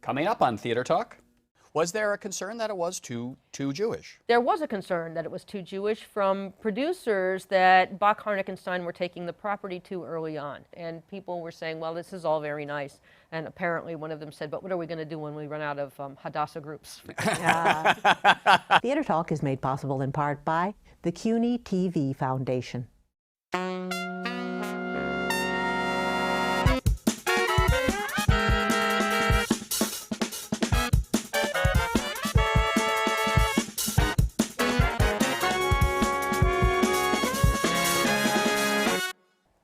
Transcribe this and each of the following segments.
Coming up on Theater Talk, was there a concern that it was too Jewish? There was a concern that it was too Jewish from producers that Bach, Harnick, and Stein were taking the property too early on. And people were saying, well, this is all very nice. And apparently one of them said, but what are we going to do when we run out of Hadassah groups? Theater Talk is made possible in part by the CUNY TV Foundation.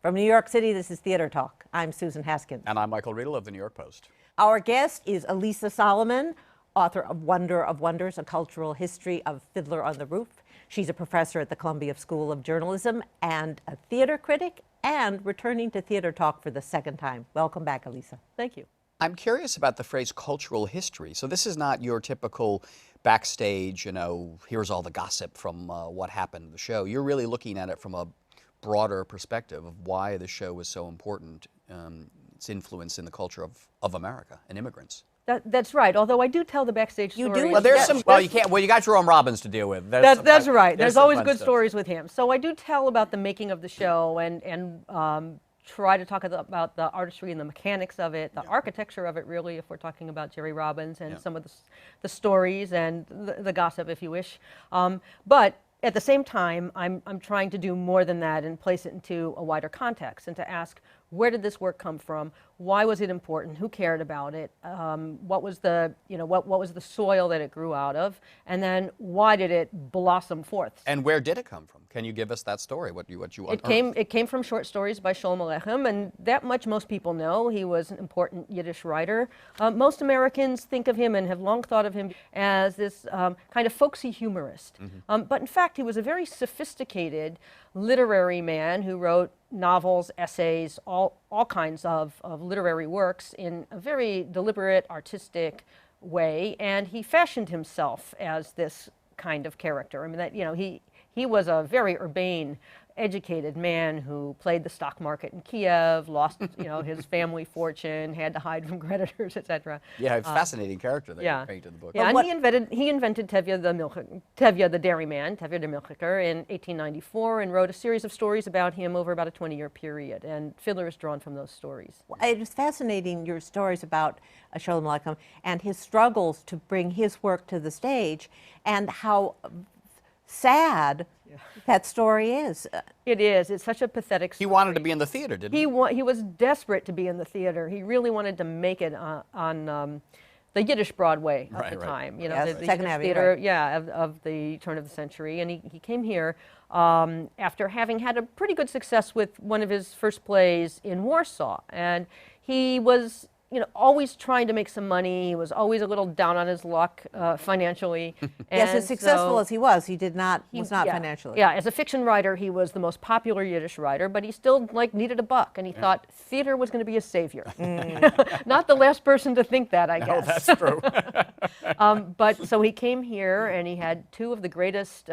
From New York City, this is Theater Talk. I'm Susan Haskins. And I'm Michael Riedel of the New York Post. Our guest is Alisa Solomon, author of Wonder of Wonders, A Cultural History of Fiddler on the Roof. She's a professor at the Columbia School of Journalism and a theater critic, and returning to Theater Talk for the second time. Welcome back, Alisa. Thank you. I'm curious about the phrase cultural history. So this is not your typical backstage, here's all the gossip from what happened in the show. You're really looking at it from a broader perspective of why the show was so important, its influence in the culture of America and immigrants. That's right. Although I do tell the backstage stories. You do? Well, there's some. Well, you can't. Well, you got Jerome Robbins to deal with. That's right. There's always good stuff. stories with him. So I do tell about the making of the show and try to talk about the artistry and the mechanics of it, the architecture of it, really, if we're talking about Jerry Robbins and some of the stories and the gossip, if you wish. But at the same time, I'm trying to do more than that and place it into a wider context and to ask, where did this work come from? Why was it important? Who cared about it? What was the soil that it grew out of? And then why did it blossom forth? And where did it come from? Can you give us that story? What you It came from short stories by Sholem Aleichem, and that much most people know. He was an important Yiddish writer. Most Americans think of him and have long thought of him as this kind of folksy humorist. But in fact, he was a very sophisticated literary man who wrote novels, essays, all kinds of literary works in a very deliberate, artistic way, and he fashioned himself as this kind of character. I mean, he was a very urbane, educated man who played the stock market in Kiev, lost his family fortune, had to hide from creditors, etc. Yeah, a fascinating character that you painted in the book. Yeah, and he invented Tevye the dairyman, Tevye the milchiker, in 1894, and wrote a series of stories about him over about a 20-year period. And Fiddler is drawn from those stories. Well, it was fascinating, your stories about Sholem Aleichem and his struggles to bring his work to the stage, and how sad that story is. It is. It's such a pathetic story. He wanted to be in the theater, didn't he? He was desperate to be in the theater. He really wanted to make it on the Yiddish Broadway of the time. The Second Yiddish Avenue, theater, of the turn of the century. And he came here after having had a pretty good success with one of his first plays in Warsaw. And he was always trying to make some money. He was always a little down on his luck financially. Yes, as successful as he was, was not financially. Yeah, as a fiction writer, he was the most popular Yiddish writer, but he still needed a buck, and he thought theater was going to be his savior. Not the last person to think that, I guess. No, that's true. But so he came here, and he had two of the greatest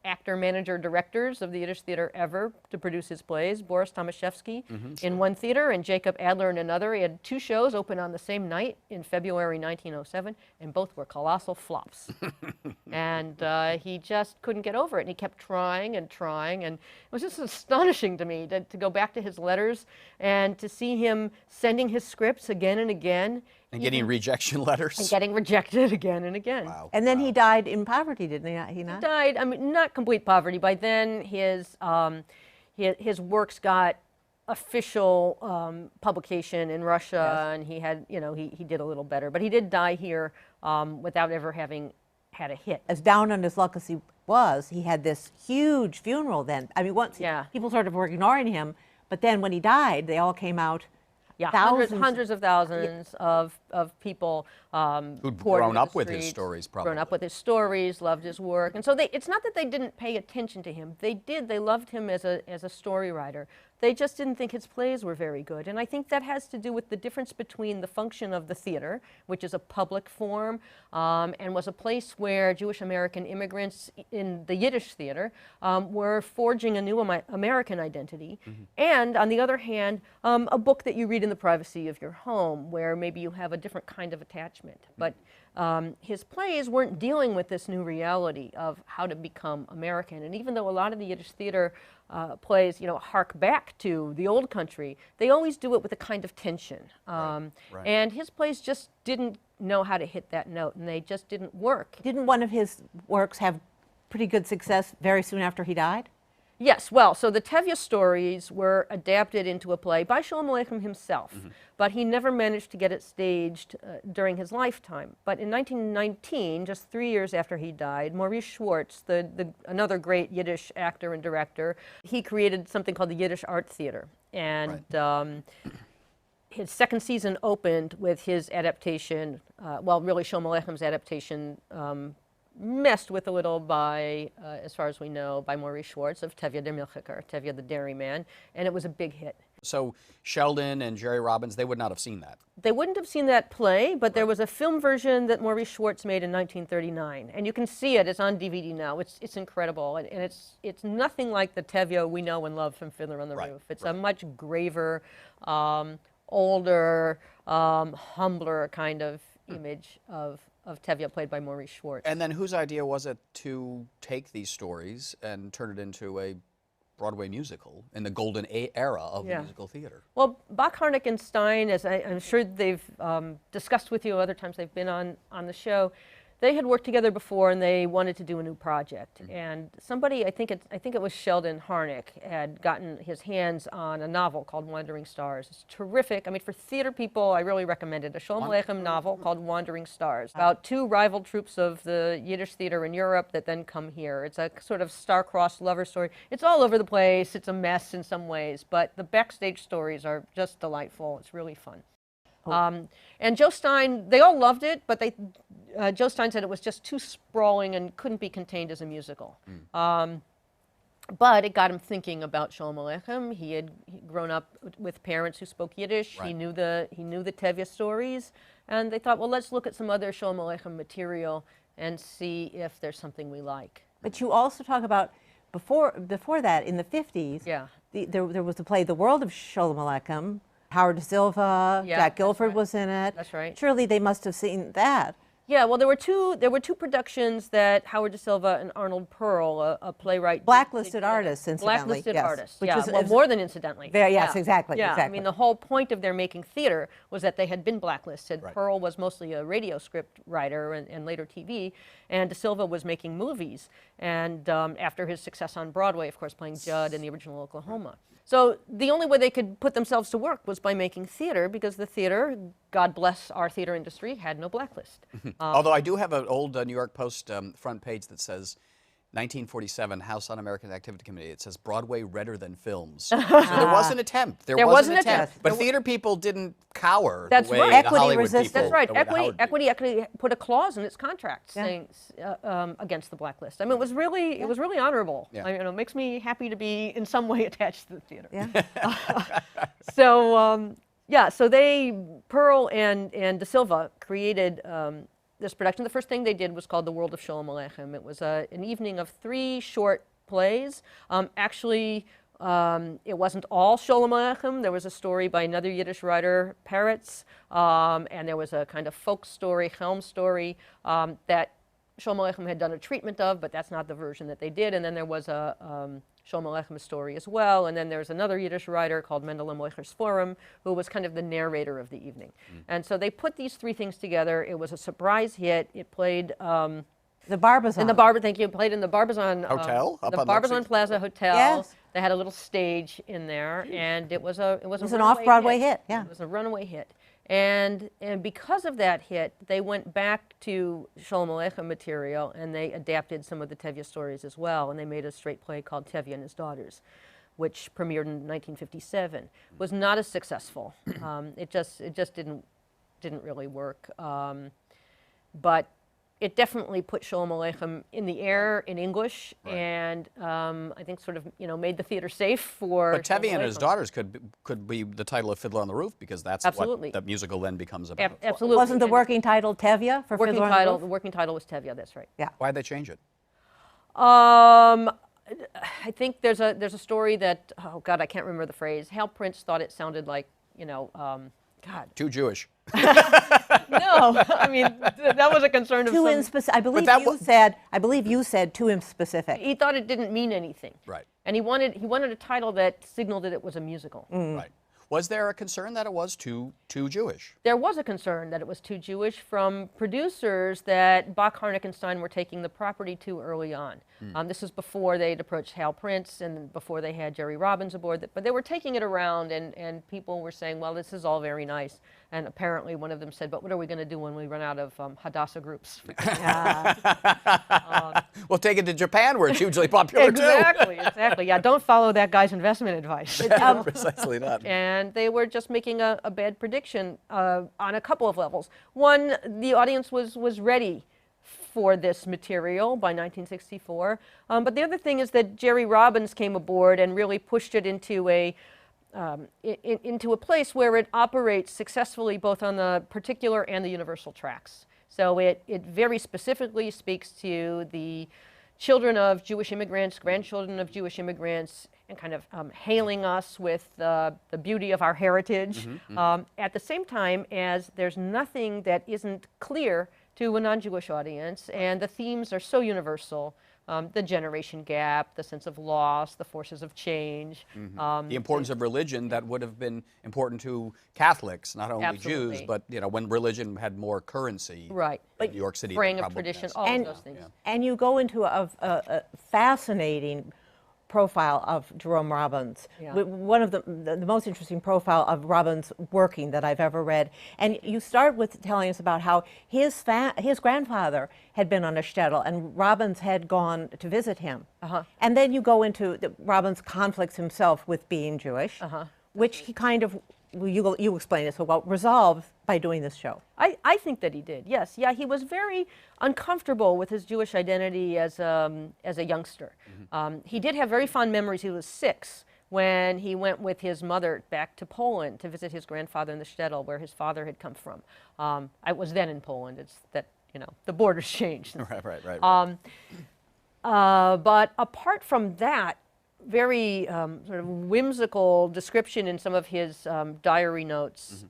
actor, manager, directors of the Yiddish theater ever to produce his plays, Boris Tomaszewski in one theater and Jacob Adler in another. He had two shows open on the same night in February 1907, and both were colossal flops. And he just couldn't get over it, and he kept trying and trying, and it was just astonishing to me to go back to his letters and to see him sending his scripts again and again. And getting rejection letters. And getting rejected again and again. Wow. And then he died in poverty, didn't he? He not? He died, I mean, not complete poverty. By then, his works got official publication in Russia, and he had, he did a little better. But he did die here without ever having had a hit. As down on his luck as he was, he had this huge funeral then. I mean, people sort of were ignoring him, but then when he died, they all came out. Yeah, hundreds of thousands of people who'd grown up with his stories, probably. Grown up with his stories, loved his work. And so it's not that they didn't pay attention to him. They did. They loved him as a story writer. They just didn't think his plays were very good. And I think that has to do with the difference between the function of the theater, which is a public form, and was a place where Jewish American immigrants in the Yiddish theater were forging a new American identity. And on the other hand, a book that you read in the privacy of your home, where maybe you have a different kind of attachment. But his plays weren't dealing with this new reality of how to become American. And even though a lot of the Yiddish theater plays, hark back to the old country, they always do it with a kind of tension. Right. And his plays just didn't know how to hit that note, and they just didn't work. Didn't one of his works have pretty good success very soon after he died? Yes, well, so the Tevye stories were adapted into a play by Sholem Aleichem himself, but he never managed to get it staged during his lifetime. But in 1919, just 3 years after he died, Maurice Schwartz, another great Yiddish actor and director, he created something called the Yiddish Art Theater. And his second season opened with his adaptation, really Sholem Aleichem's adaptation, messed with a little by, as far as we know, by Maurice Schwartz of Tevye der Milchiker, Tevye the dairyman, and it was a big hit. So Sheldon and Jerry Robbins, they would not have seen that. They wouldn't have seen that play, but there was a film version that Maurice Schwartz made in 1939, and you can see it. It's on DVD now. It's incredible, and it's nothing like the Tevye we know and love from Fiddler on the Roof. It's a much graver, older, humbler kind of image of Tevye, played by Maurice Schwartz. And then whose idea was it to take these stories and turn it into a Broadway musical in the golden era of musical theater? Well, Bach, Harnick, and Stein, as I'm sure they've discussed with you other times they've been on the show, they had worked together before, and they wanted to do a new project. And somebody, I think it was Sheldon Harnick, had gotten his hands on a novel called Wandering Stars. It's terrific. I mean, for theater people, I really recommend it. A Sholem Aleichem novel called Wandering Stars, about two rival troupes of the Yiddish theater in Europe that then come here. It's a sort of star-crossed lover story. It's all over the place. It's a mess in some ways, but the backstage stories are just delightful. It's really fun. And Joe Stein, they all loved it, but Joe Stein said it was just too sprawling and couldn't be contained as a musical. But it got him thinking about Sholem Aleichem. He had grown up with parents who spoke Yiddish. He knew the Tevye stories, and they thought, well, let's look at some other Sholem Aleichem material and see if there's something we like. But you also talk about before that, in the 50s, there was the play The World of Sholem Aleichem. Howard De Silva, Jack Guilford was in it. That's right. Surely they must have seen that. Yeah, well, there were two productions that Howard De Silva and Arnold Pearl, a playwright, blacklisted artists, incidentally. Blacklisted artists, well, more than incidentally. Yes, exactly. I mean, the whole point of their making theater was that they had been blacklisted. Pearl was mostly a radio script writer and later TV, and De Silva was making movies. And after his success on Broadway, of course, playing Judd in the original Oklahoma. So the only way they could put themselves to work was by making theater, because the theater, God bless our theater industry, had no blacklist. Although I do have an old New York Post front page that says 1947 House Un-American Activity Committee. It says Broadway redder than films. So there was an attempt. There was an attempt. But theater people didn't cower the way the Hollywood people. That's right. Equity actually put a clause in its contract saying against the blacklist. I mean, it was really honorable. I mean, it makes me happy to be in some way attached to the theater. So they, Pearl and De Silva, created this production. The first thing they did was called The World of Sholem Aleichem. It was an evening of 3 short plays. It wasn't all Sholem Aleichem. There was a story by another Yiddish writer, Peretz, and there was a kind of folk story, Helm story, that Sholem Aleichem had done a treatment of, but that's not the version that they did. And then there was a Sholem Aleichem story as well. And then there's another Yiddish writer called Mendele Moicher's Forum, who was kind of the narrator of the evening. And so they put these 3 things together. It was a surprise hit. It played the Barbizon. It played in the Barbizon Hotel, the Barbizon Plaza Hotel. Yes. They had a little stage in there, and it was an off-Broadway hit. It was a runaway hit. And because of that hit, they went back to Sholem Aleichem material, and they adapted some of the Tevye stories as well, and they made a straight play called Tevye and His Daughters, which premiered in 1957. Was not as successful. It just didn't really work. But it definitely put Sholem Aleichem in the air in English, Right. and I think sort of made the theater safe for. But Tevye Sholem and his Aleichem. daughters could be the title of Fiddler on the Roof, because that's Absolutely. what the musical then becomes about. Absolutely. Wasn't the And working title Tevye for working Fiddler on title? the The Roof? working title was Tevye. That's right. Yeah. Why'd they change it? I think there's a story that, oh God, I can't remember the phrase. Hal Prince thought it sounded like, God. Too Jewish. No, I mean that was a concern of Too some. specific. I believe you said too specific. He thought it didn't mean anything. Right. And he wanted a title that signaled that it was a musical. Right. Was there a concern that it was too Jewish? There was a concern that it was too Jewish from producers that Bach, Harnikenstein were taking the property too early on. This is before they'd approached Hal Prince and before they had Jerry Robbins aboard. But they were taking it around, and people were saying, well, this is all very nice. And apparently one of them said, but what are we going to do when we run out of Hadassah groups? Well, take it to Japan, where it's hugely popular Exactly. Yeah, don't follow that guy's investment advice. too. Precisely that. And they were just making a bad prediction on a couple of levels. One, the audience was ready for this material by 1964. But the other thing is that Jerry Robbins came aboard and really pushed it into a place where it operates successfully both on the particular and the universal tracks. So it very specifically speaks to the children of Jewish immigrants, grandchildren of Jewish immigrants, and kind of hailing us with the beauty of our heritage. At the same time as there's nothing that isn't clear to a non-Jewish audience, and the themes are so universal. The generation gap, the sense of loss, the forces of change. The importance of religion that would have been important to Catholics, not only Jews, Absolutely. but when religion had more currency. Right. In New York City. Fraying of probably tradition, has. all of those things. And you go into a fascinating profile of Jerome Robbins. Yeah. One of the most interesting profile of Robbins' working that I've ever read. And you start with telling us about how his grandfather had been on a shtetl and Robbins had gone to visit him. And then you go into Robbins' conflicts himself with being Jewish, which he kind of, you explain it so well, resolved by doing this show. I think that he did, yes. Yeah, he was very uncomfortable with his Jewish identity as a youngster. He did have very fond memories. He was 6 when he went with his mother back to Poland to visit his grandfather in the shtetl where his father had come from. I was then in Poland. It's that, the borders changed. Right. But apart from that, very sort of whimsical description in some of his diary notes.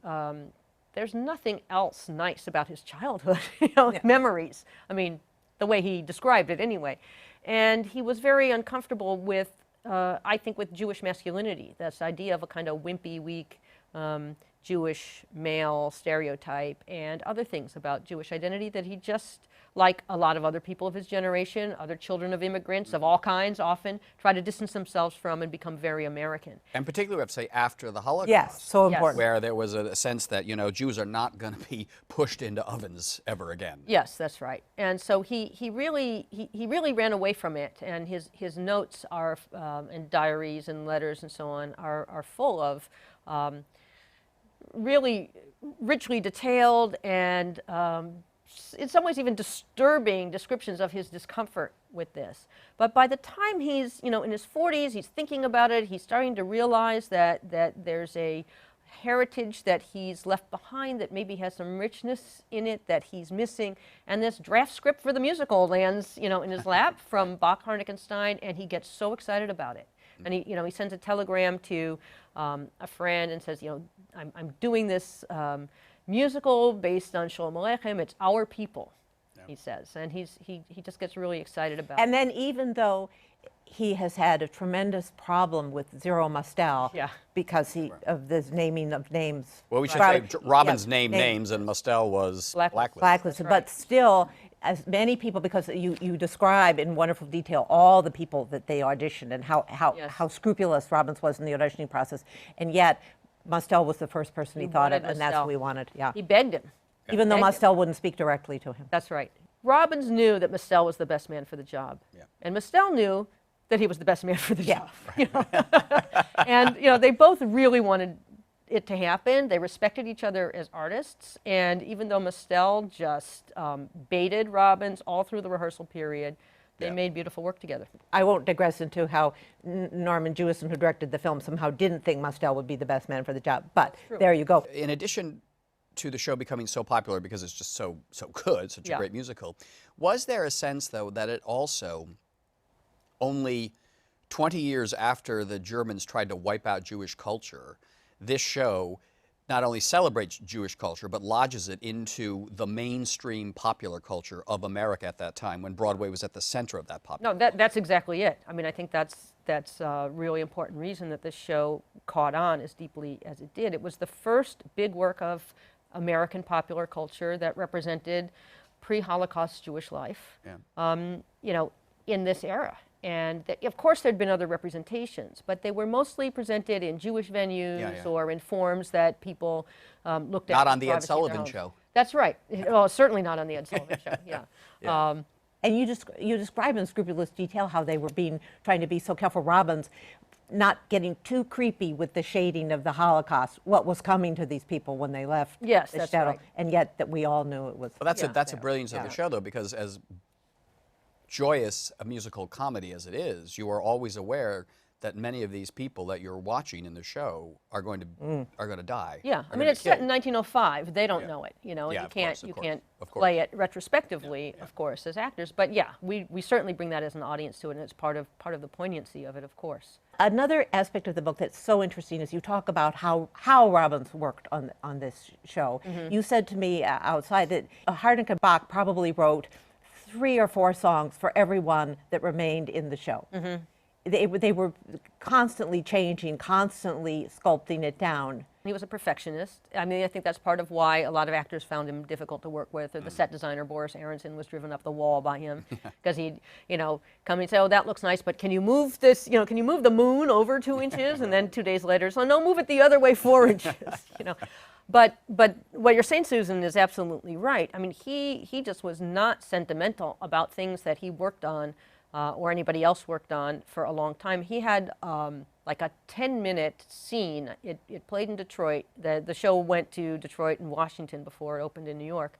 There's nothing else nice about his childhood, memories. I mean, the way he described it anyway. And he was very uncomfortable with, I think, with Jewish masculinity, this idea of a kind of wimpy, weak Jewish male stereotype and other things about Jewish identity that he just, like a lot of other people of his generation, other children of immigrants of all kinds, often try to distance themselves from and become very American. And particularly, I have to say, after the Holocaust. Yes, so important. Where there was a sense that, Jews are not going to be pushed into ovens ever again. Yes, that's right. And so he really ran away from it, and his notes are, and diaries and letters and so on, are full of really richly detailed and in some ways even disturbing descriptions of his discomfort with this. But by the time he's in his 40s, he's thinking about it, he's starting to realize that there's a heritage that he's left behind that maybe has some richness in it that he's missing, and this draft script for the musical lands in his lap from Bach, Harnikenstein, and he gets so excited about it. And he sends a telegram to a friend and says, I'm doing this musical based on Sholem Aleichem. It's our people, he says, and he just gets really excited about it. And then even though he has had a tremendous problem with Zero Mostel because of this naming of names. Well, we should say Robbins named names and Mostel was blacklisted. But still, as many people, because you describe in wonderful detail all the people that they auditioned and how scrupulous Robbins was in the auditioning process, and yet Mostel was the first person he thought of, and that's who he wanted. Yeah, he begged him. Even though Mostel wouldn't speak directly to him. That's right. Robbins knew that Mostel was the best man for the job. And Mostel knew that he was the best man for the job. And they both really wanted it to happen. They respected each other as artists, and even though Mistel just baited Robbins all through the rehearsal period, they made beautiful work together. I won't digress into how Norman Jewison, who directed the film, somehow didn't think Mistel would be the best man for the job, but there you go. In addition to the show becoming so popular because it's just so good, such a great musical, was there a sense, though, that it also, only 20 years after the Germans tried to wipe out Jewish culture, this show not only celebrates Jewish culture, but lodges it into the mainstream popular culture of America at that time, when Broadway was at the center of that popular No, that's exactly it. I mean, I think that's a really important reason that this show caught on as deeply as it did. It was the first big work of American popular culture that represented pre-Holocaust Jewish life, you know, in this era. And of course, there'd been other representations, but they were mostly presented in Jewish venues or in forms that people looked at. Not on the Ed Sullivan Show. That's right. Well, certainly not on the Ed Sullivan Show. And you describe in scrupulous detail how they were trying to be so careful. Robbins not getting too creepy with the shading of the Holocaust, what was coming to these people when they left the that's shtetl, right. and yet that we all knew it was. Well, that's a brilliance of the show, though, because as joyous a musical comedy as it is, you are always aware that many of these people that you're watching in the show are going to die. Yeah, I mean, it's set in 1905. They don't know it, you know, and you can't play it retrospectively, of course, as actors. But yeah, we certainly bring that as an audience to it, and it's part of the poignancy of it, of course. Another aspect of the book that's so interesting is you talk about how Robbins worked on this show. You said to me outside that Harnick and Bach probably wrote 3 or 4 songs for everyone that remained in the show. They were constantly changing, constantly sculpting it down. He was a perfectionist. I mean, I think that's part of why a lot of actors found him difficult to work with. Or the set designer, Boris Aronson, was driven up the wall by him because he'd, you know, come and say, "Oh, that looks nice, but can you move this? You know, can you move the moon over 2 inches?" And then 2 days later, "So no, move it the other way 4 inches." You know, but what you're saying, Susan, is absolutely right. I mean, he just was not sentimental about things that he worked on. Or anybody else worked on for a long time. He had like a 10-minute scene. It played in Detroit. The show went to Detroit and Washington before it opened in New York.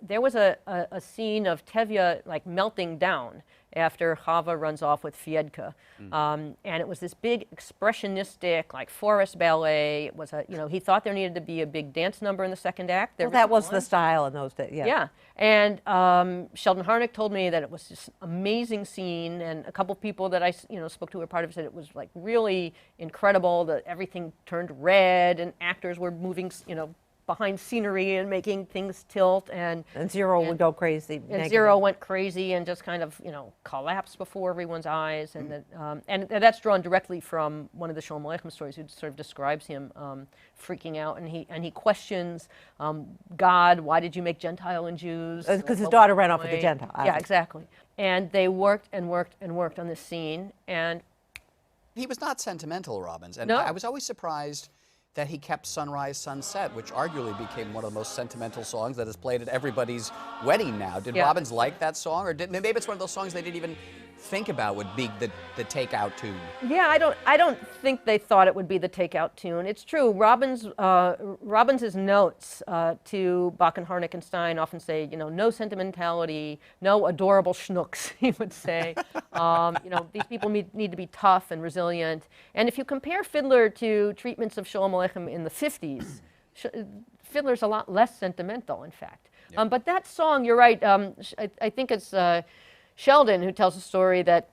There was a scene of Tevye like melting down after Chava runs off with Fiedka. And it was this big expressionistic, like forest ballet. It was he thought there needed to be a big dance number in the second act. Well, that was the style in those days, Yeah, and Sheldon Harnick told me that it was this amazing scene, and a couple people that I spoke to were part of it said it was like really incredible, that everything turned red and actors were moving, behind scenery and making things tilt, and Zero would go crazy. And Zero went crazy and just kind of collapsed before everyone's eyes, and and that's drawn directly from one of the Sholem Aleichem stories, who sort of describes him freaking out, and he questions God. Why did you make Gentile and Jews? Because his daughter ran off with a Gentile. Yeah, exactly. And they worked and worked and worked on this scene, and he was not sentimental, Robbins, and No. I was always surprised that he kept Sunrise Sunset, which arguably became one of the most sentimental songs that is played at everybody's wedding now. Did Robbins like that song, or maybe it's one of those songs they didn't even think about would be the takeout tune? Yeah, I don't think they thought it would be the takeout tune. It's true. Robbins's notes to Bach and Harnick and Stein often say, no sentimentality, no adorable schnooks, he would say. These people need to be tough and resilient. And if you compare Fiddler to treatments of Sholem Aleichem in the 50s, Fiddler's a lot less sentimental, in fact. Yeah. But that song, you're right, I think it's Sheldon who tells a story that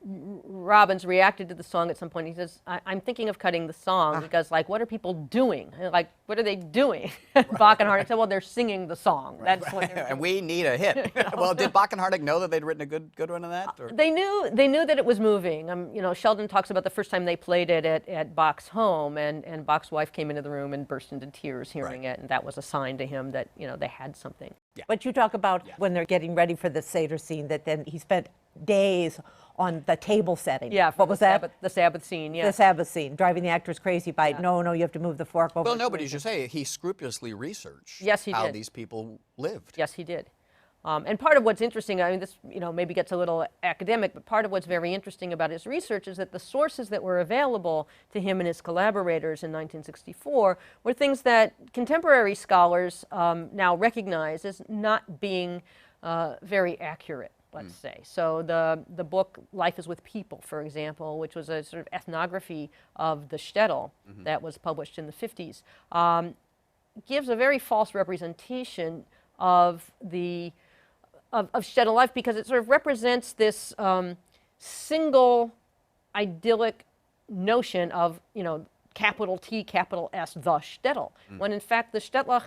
Robbins reacted to the song at some point. He says, I'm thinking of cutting the song because, what are people doing? Like, what are they doing? Bach and Harnick said, well, they're singing the song. That's what they're doing. And we need a hit. Well, did Bach and Harnick know that they'd written a good one of that? Or? They knew that it was moving. Sheldon talks about the first time they played it at Bach's home, and Bach's wife came into the room and burst into tears hearing it, and that was a sign to him that, they had something. Yeah. But you talk about when they're getting ready for the Seder scene, that then he spent days on the table setting. Yeah, what was that? The Sabbath scene, yeah. The Sabbath scene, driving the actors crazy by, no, you have to move the fork over. Well, no, but as you say, he scrupulously researched Yes, he how did. these people lived. Yes, he did. And part of what's interesting, I mean, this maybe gets a little academic, but part of what's very interesting about his research is that the sources that were available to him and his collaborators in 1964 were things that contemporary scholars now recognize as not being very accurate, let's say. So the book Life is with People, for example, which was a sort of ethnography of the shtetl that was published in the 50s, gives a very false representation of of shtetl life, because it sort of represents this single idyllic notion of, capital T, capital S, the shtetl, when in fact the shtetl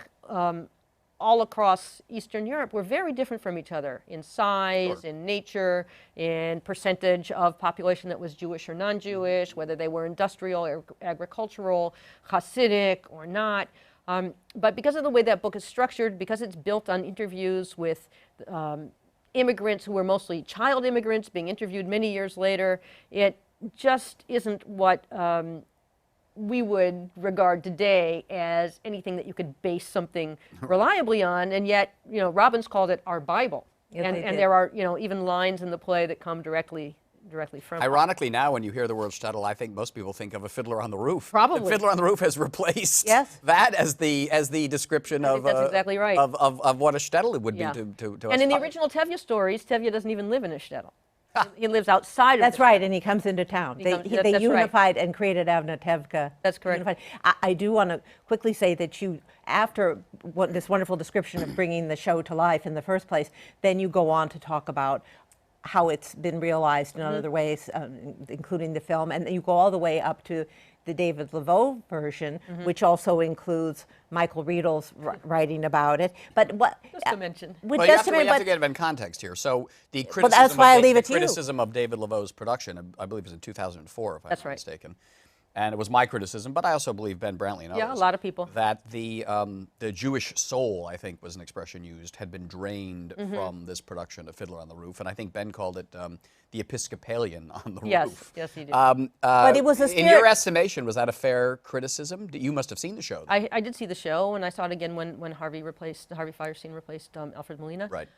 all across Eastern Europe were very different from each other in size, in nature, in percentage of population that was Jewish or non-Jewish, whether they were industrial or agricultural, Hasidic or not. But because of the way that book is structured, because it's built on interviews with immigrants who were mostly child immigrants being interviewed many years later, it just isn't what we would regard today as anything that you could base something reliably on. And yet, Robbins called it our Bible. Yes, and there are, even lines in the play that come directly from it. Ironically, now when you hear the word shtetl, I think most people think of a Fiddler on the Roof. Probably. The Fiddler on the Roof has replaced Yes. that as the description I think that's exactly right. of what a shtetl would Yeah. be to us. And in the original Tevye stories, Tevye doesn't even live in a shtetl. He lives outside of That's the right, and he comes into town. They that's right. unified and created Avnotevka. That's correct. Unified. I do want to quickly say that after this wonderful description of bringing the show to life in the first place, then you go on to talk about how it's been realized in other ways, including the film, and you go all the way up to the David Laveau version, which also includes Michael Riedel's writing about it. But what? Just to mention. Well, you have to get it in context here. So the criticism, that's why I leave it to you. criticism of David Laveau's production, I believe it was in 2004, if I'm not right. mistaken. And it was my criticism, but I also believe Ben Brantley and others. Yeah, a lot of people. That the Jewish soul, I think was an expression used, had been drained from this production of Fiddler on the Roof. And I think Ben called it the Episcopalian on the roof. Yes, he did. But it was a in your estimation, was that a fair criticism? You must have seen the show. I did see the show, and I saw it again when Harvey Fierstein replaced Alfred Molina. Right.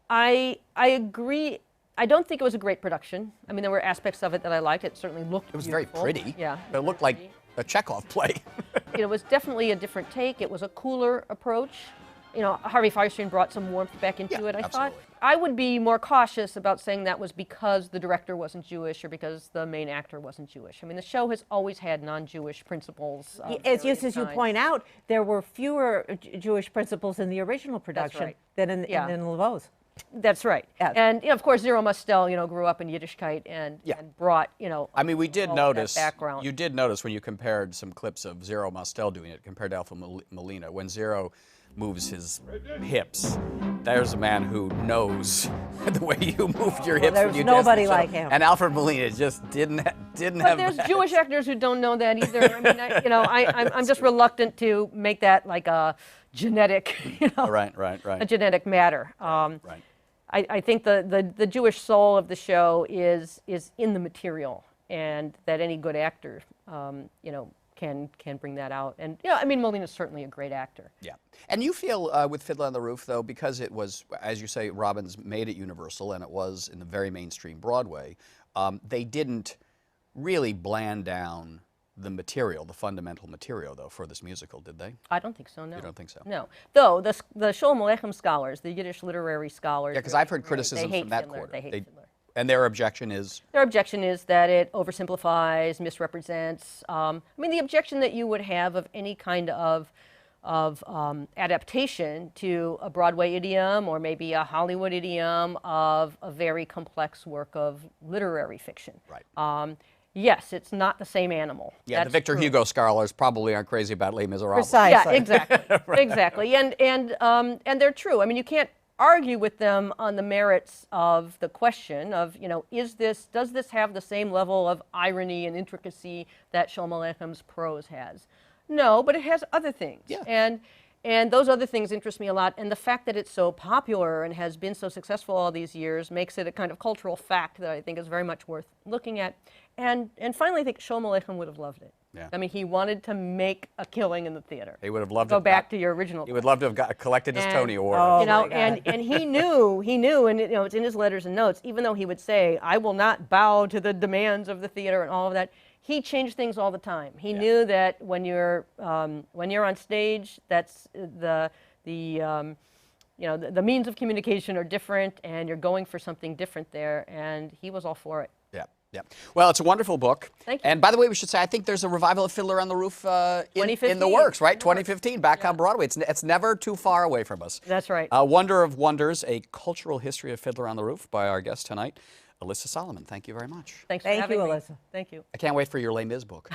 I agree. I don't think it was a great production. I mean, there were aspects of it that I liked. It certainly looked It was beautiful. very pretty. Yeah. But it looked like a Chekhov play. It was definitely a different take. It was a cooler approach. Harvey Fierstein brought some warmth back into it, I thought. I would be more cautious about saying that was because the director wasn't Jewish or because the main actor wasn't Jewish. I mean, the show has always had non-Jewish principles. As you point out, there were fewer Jewish principles in the original production right. than in Laveau's. That's right. Yeah. And of course, Zero Mustel, grew up in Yiddishkeit and brought, I mean, we did all notice. that background. You did notice when you compared some clips of Zero Mustel doing it compared to Alfred Molina. When Zero moves his hips, there's a man who knows the way you moved your hips. There's when you nobody danced the show. like him. And Alfred Molina just didn't But have. there's that. Jewish actors who don't know that either. I mean, I'm just reluctant to make that like a genetic, Right. a genetic matter. Right. I think the Jewish soul of the show is in the material, and that any good actor, can bring that out. And I mean, Molina's certainly a great actor. Yeah. And you feel with Fiddler on the Roof, though, because it was, as you say, Robbins made it universal, and it was in the very mainstream Broadway, they didn't really bland down the material, the fundamental material, though, for this musical, did they? I don't think so, no. You don't think so? No. Though, the Sholem Aleichem scholars, the Yiddish literary scholars... Yeah, because I've heard criticism from that quarter. They hate Fiddler. And their objection is? Their objection is that it oversimplifies, misrepresents. I mean, the objection that you would have of any kind of adaptation to a Broadway idiom or maybe a Hollywood idiom of a very complex work of literary fiction. Right. Yes, it's not the same animal. Yeah, That's the Victor true. Hugo scholars probably aren't crazy about Les Miserables. Precisely. Yeah, exactly, exactly, and they're true. I mean, you can't argue with them on the merits of the question of, does this have the same level of irony and intricacy that Sholem Aleichem's prose has? No, but it has other things. Yeah. And those other things interest me a lot. And the fact that it's so popular and has been so successful all these years makes it a kind of cultural fact that I think is very much worth looking at. And finally, I think Sholem Aleichem would have loved it. Yeah. I mean, he wanted to make a killing in the theater. He would have loved Go to back to your original. He would love to have collected his And- Tony Award. Oh, You know, my God. and he knew, and it's in his letters and notes. Even though he would say, "I will not bow to the demands of the theater" and all of that, he changed things all the time. He knew that when you're on stage, that's the means of communication are different, and you're going for something different there. And he was all for it. Yeah, yeah. Well, it's a wonderful book. Thank you. And by the way, we should say I think there's a revival of Fiddler on the Roof in the 2015. works, right? 2015, back on Broadway. It's never too far away from us. That's right. Wonder of Wonders, A Cultural History of Fiddler on the Roof by our guest tonight, Alisa Solomon. Thank you very much. Thanks for Thank having you, me. Alisa. Thank you. I can't wait for your Les Mis book.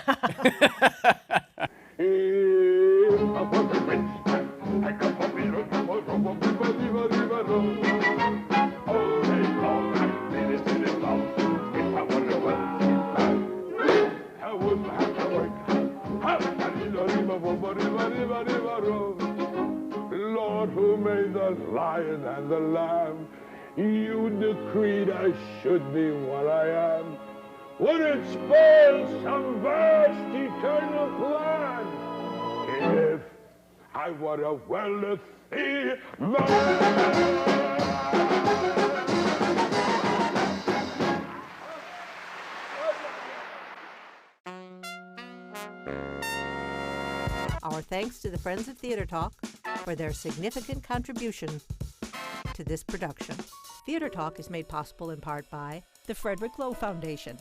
Lord, who made the lion and the lamb, you decreed I should be what I am. Would it spoil some vast eternal plan if I were a wealthy man? Our thanks to the Friends of Theater Talk for their significant contribution to this production. Theater Talk is made possible in part by the Frederick Lowe Foundation,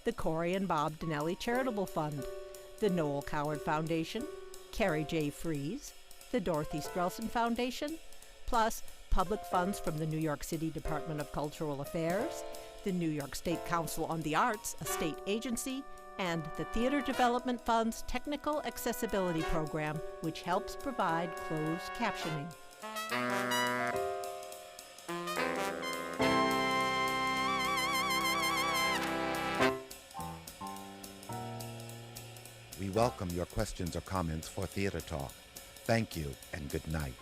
the Corey and Bob Donnelly Charitable Fund, the Noel Coward Foundation, Carrie J. Fries, the Dorothy Strelson Foundation, plus public funds from the New York City Department of Cultural Affairs, the New York State Council on the Arts, a state agency, and the Theater Development Fund's Technical Accessibility Program, which helps provide closed captioning. We welcome your questions or comments for Theater Talk. Thank you and good night.